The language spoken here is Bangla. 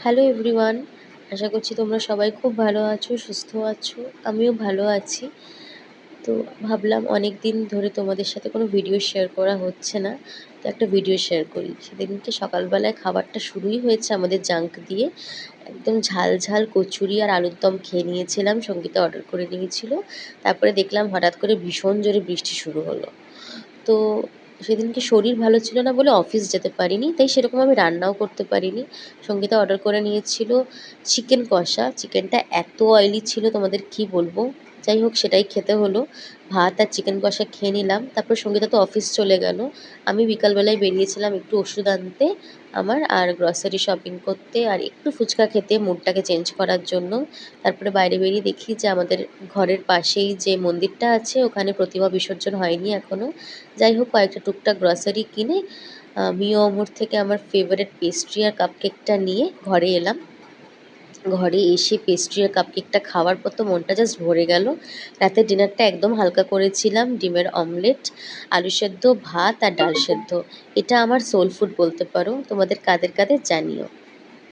হ্যালো এভরিওয়ান, আশা করছি তোমরা সবাই খুব ভালো আছো, সুস্থ আছো। আমিও ভালো আছি। তো ভাবলাম অনেক দিন ধরে তোমাদের সাথে কোনো ভিডিও শেয়ার করা হচ্ছে না, তো একটা ভিডিও শেয়ার করি। সেদিনকে সকালবেলায় খাবারটা শুরুই হয়েছে আমাদের জাঙ্ক দিয়ে। একদম ঝাল ঝাল কচুরি আর আলুর দম খেয়ে নিয়েছিলাম, সঙ্গীতা অর্ডার করে নিয়েছিল। তারপরে দেখলাম হঠাৎ করে ভীষণ জোরে বৃষ্টি শুরু হলো। তো সেদিনকে শরীর ভালো ছিল না বলে অফিস যেতে পারিনি, তাই সেরকম আমি রান্নাও করতে পারিনি। সঙ্গীতা অর্ডার করে নিয়েছিল চিকেন কষা। চিকেনটা এত অয়েলি ছিল তোমাদের কি বলবো। যাই হোক, সেটাই খেতে হলো। ভাত আর চিকেন কষা খেয়ে নিলাম। তারপর সঙ্গীতা তো অফিস চলে গেল। আমি বিকালবেলায় বেরিয়েছিলাম একটু ওষুধ আনতে আমার, আর গ্রসারি শপিং করতে, আর একটু ফুচকা খেতে মুডটাকে চেঞ্জ করার জন্য। তারপরে বাইরে বেরিয়ে দেখি যে আমাদের ঘরের পাশেই যে মন্দিরটা আছে ওখানে প্রতিমা বিসর্জন হয়নি এখনও। যাই হোক, কয়েকটা টুকটাক গ্রসারি কিনে মিও অমর থেকে আমার ফেভারিট পেস্ট্রি আর কাপকেকটা নিয়ে ঘরে এলাম। ঘরে এসে পেস্ট্রি আর কাপকেকটা খাওয়ার পর তো মনটা জাস্ট ভরে গেল। রাতের ডিনারটা একদম হালকা করেছিলাম, ডিমের অমলেট, আলু সেদ্ধ, ভাত আর ডাল সেদ্ধ। এটা আমার সোল ফুড বলতে পারো। তোমাদের কাদের কাদের জানিও।